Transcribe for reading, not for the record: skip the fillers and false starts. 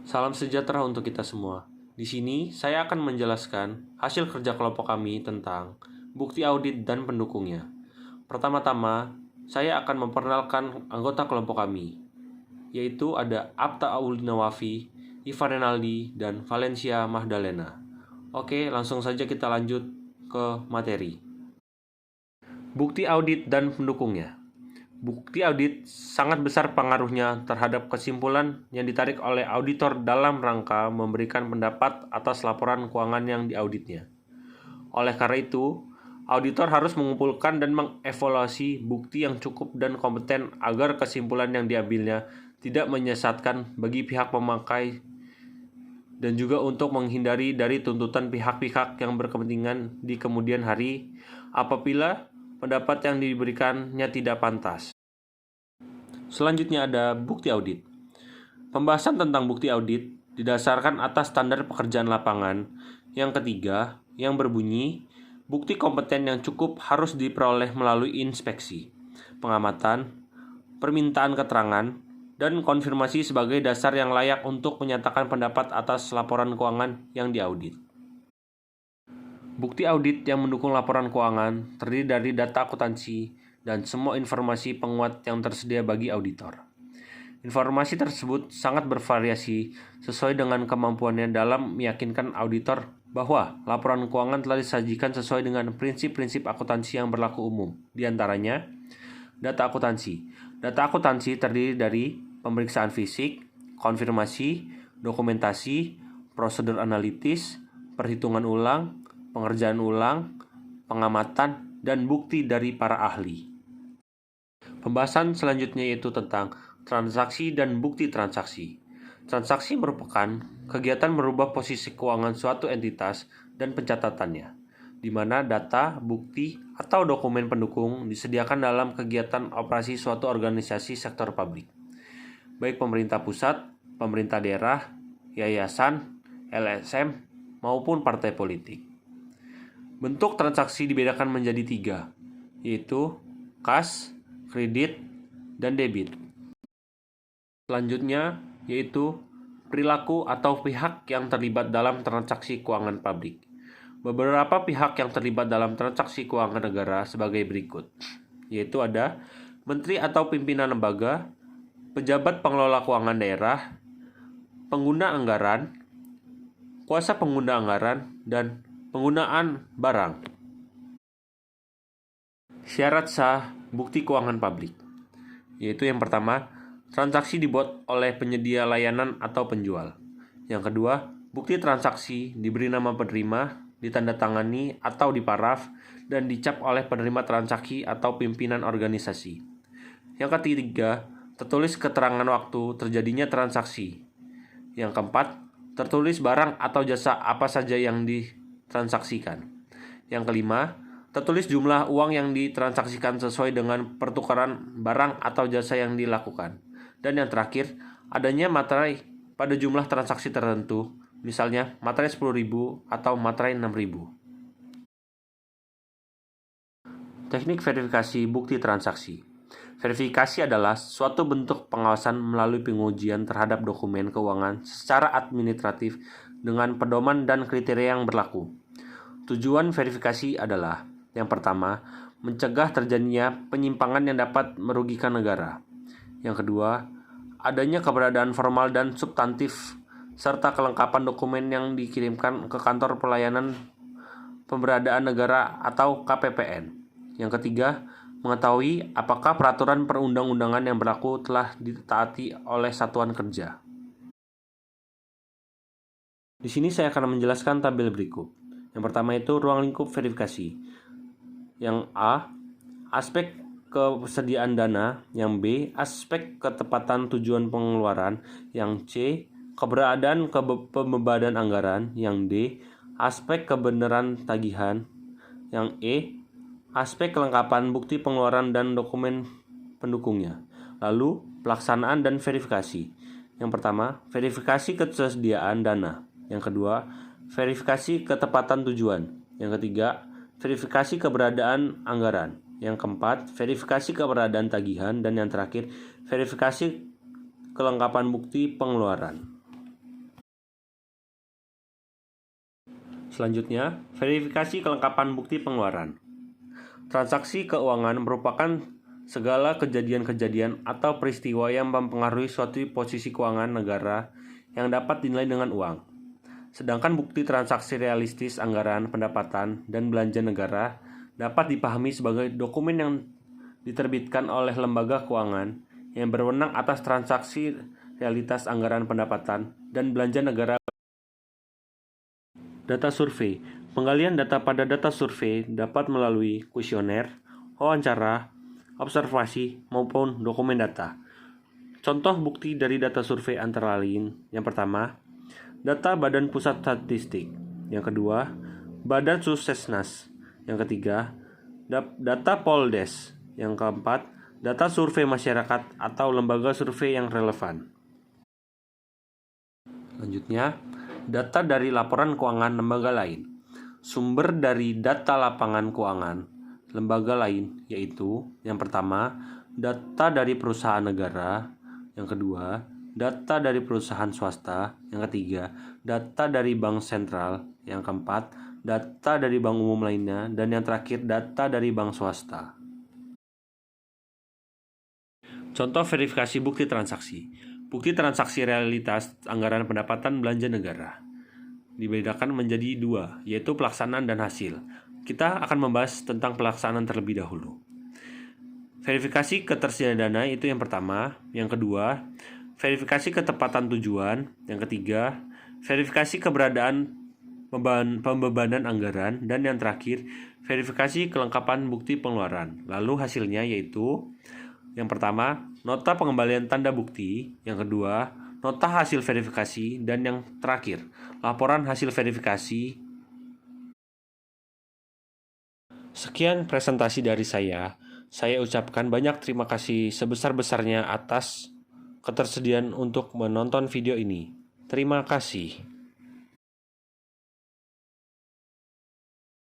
Salam sejahtera untuk kita semua. Di sini saya akan menjelaskan hasil kerja kelompok kami tentang bukti audit dan pendukungnya. Pertama-tama, saya akan memperkenalkan anggota kelompok kami, yaitu ada Apta Aulina Wafi, Iva Renaldi, dan Valencia Magdalena. Oke, langsung saja kita lanjut ke materi. Bukti audit dan pendukungnya. Bukti audit sangat besar pengaruhnya terhadap kesimpulan yang ditarik oleh auditor dalam rangka memberikan pendapat atas laporan keuangan yang diauditnya. Oleh karena itu, auditor harus mengumpulkan dan mengevaluasi bukti yang cukup dan kompeten agar kesimpulan yang diambilnya tidak menyesatkan bagi pihak pemakai dan juga untuk menghindari dari tuntutan pihak-pihak yang berkepentingan di kemudian hari apabila pendapat yang diberikannya tidak pantas. Selanjutnya ada bukti audit. Pembahasan tentang bukti audit didasarkan atas standar pekerjaan lapangan. Yang ketiga, yang berbunyi, bukti kompeten yang cukup harus diperoleh melalui inspeksi, pengamatan, permintaan keterangan, dan konfirmasi sebagai dasar yang layak untuk menyatakan pendapat atas laporan keuangan yang diaudit. Bukti audit yang mendukung laporan keuangan terdiri dari data akuntansi dan semua informasi penguat yang tersedia bagi auditor. Informasi tersebut sangat bervariasi sesuai dengan kemampuannya dalam meyakinkan auditor bahwa laporan keuangan telah disajikan sesuai dengan prinsip-prinsip akuntansi yang berlaku umum. Di antaranya, data akuntansi. Data akuntansi terdiri dari pemeriksaan fisik, konfirmasi, dokumentasi, prosedur analitis, perhitungan ulang, pengerjaan ulang, pengamatan, dan bukti dari para ahli. Pembahasan selanjutnya yaitu tentang transaksi dan bukti transaksi. Transaksi merupakan kegiatan merubah posisi keuangan suatu entitas dan pencatatannya, di mana data, bukti, atau dokumen pendukung disediakan dalam kegiatan operasi suatu organisasi sektor publik, baik pemerintah pusat, pemerintah daerah, yayasan, LSM, maupun partai politik. Bentuk transaksi dibedakan menjadi 3, yaitu kas, kredit, dan debit. Selanjutnya yaitu perilaku atau pihak yang terlibat dalam transaksi keuangan publik. Beberapa pihak yang terlibat dalam transaksi keuangan negara sebagai berikut, yaitu ada menteri atau pimpinan lembaga, pejabat pengelola keuangan daerah, pengguna anggaran, kuasa pengguna anggaran, dan penggunaan barang. Syarat sah bukti keuangan publik, yaitu yang pertama, transaksi dibuat oleh penyedia layanan atau penjual. Yang kedua, bukti transaksi diberi nama penerima, ditandatangani atau diparaf, dan dicap oleh penerima transaksi atau pimpinan organisasi. Yang ketiga, tertulis keterangan waktu terjadinya transaksi. Yang keempat, tertulis barang atau jasa apa saja yang ditransaksikan. Yang kelima, tertulis jumlah uang yang ditransaksikan sesuai dengan pertukaran barang atau jasa yang dilakukan. Dan yang terakhir, adanya materai pada jumlah transaksi tertentu, misalnya materai 10.000 atau materai 6.000. Teknik verifikasi bukti transaksi. Verifikasi adalah suatu bentuk pengawasan melalui pengujian terhadap dokumen keuangan secara administratif dengan pedoman dan kriteria yang berlaku. Tujuan verifikasi adalah yang pertama, mencegah terjadinya penyimpangan yang dapat merugikan negara. Yang kedua, adanya keberadaan formal dan substantif serta kelengkapan dokumen yang dikirimkan ke kantor pelayanan pemberdayaan negara atau KPPN. Yang ketiga, mengetahui apakah peraturan perundang-undangan yang berlaku telah ditaati oleh satuan kerja. Di sini saya akan menjelaskan tabel berikut. Yang pertama itu ruang lingkup verifikasi. Yang A, aspek kesediaan dana. Yang B, aspek ketepatan tujuan pengeluaran. Yang C, keberadaan pembebanan anggaran. Yang D, aspek kebenaran tagihan. Yang E, aspek kelengkapan bukti pengeluaran dan dokumen pendukungnya. Lalu, pelaksanaan dan verifikasi. Yang pertama, verifikasi ketersediaan dana. Yang kedua, verifikasi ketepatan tujuan. Yang ketiga, verifikasi keberadaan anggaran. Yang keempat, verifikasi keberadaan tagihan. Dan yang terakhir, verifikasi kelengkapan bukti pengeluaran. Selanjutnya, verifikasi kelengkapan bukti pengeluaran. Transaksi keuangan merupakan segala kejadian-kejadian atau peristiwa yang mempengaruhi suatu posisi keuangan negara yang dapat dinilai dengan uang. Sedangkan bukti transaksi realistis anggaran, pendapatan, dan belanja negara dapat dipahami sebagai dokumen yang diterbitkan oleh lembaga keuangan yang berwenang atas transaksi realitas anggaran, pendapatan, dan belanja negara. Data survei. Penggalian data pada data survei dapat melalui kuesioner, wawancara, observasi, maupun dokumen data. Contoh bukti dari data survei antara lain, yang pertama, data Badan Pusat Statistik. Yang kedua, Badan Suksesnas. Yang ketiga, data Poldes. Yang keempat, data survei masyarakat atau lembaga survei yang relevan. Selanjutnya, data dari laporan keuangan lembaga lain. Sumber dari data lapangan keuangan lembaga lain yaitu yang pertama, data dari perusahaan negara, yang kedua, data dari perusahaan swasta, yang ketiga, data dari bank sentral, yang keempat, data dari bank umum lainnya, dan yang terakhir, data dari bank swasta. Contoh verifikasi bukti transaksi. Bukti transaksi realitas anggaran pendapatan belanja negara dibedakan menjadi dua, yaitu pelaksanaan dan hasil. Kita akan membahas tentang pelaksanaan terlebih dahulu. Verifikasi ketersediaan dana itu yang pertama, yang kedua, verifikasi ketepatan tujuan, yang ketiga, verifikasi keberadaan pembebanan anggaran, dan yang terakhir, verifikasi kelengkapan bukti pengeluaran. Lalu hasilnya yaitu yang pertama, nota pengembalian tanda bukti, yang kedua, nota hasil verifikasi, dan yang terakhir, laporan hasil verifikasi. Sekian presentasi dari saya. Saya ucapkan banyak terima kasih sebesar-besarnya atas ketersediaan untuk menonton video ini. Terima kasih.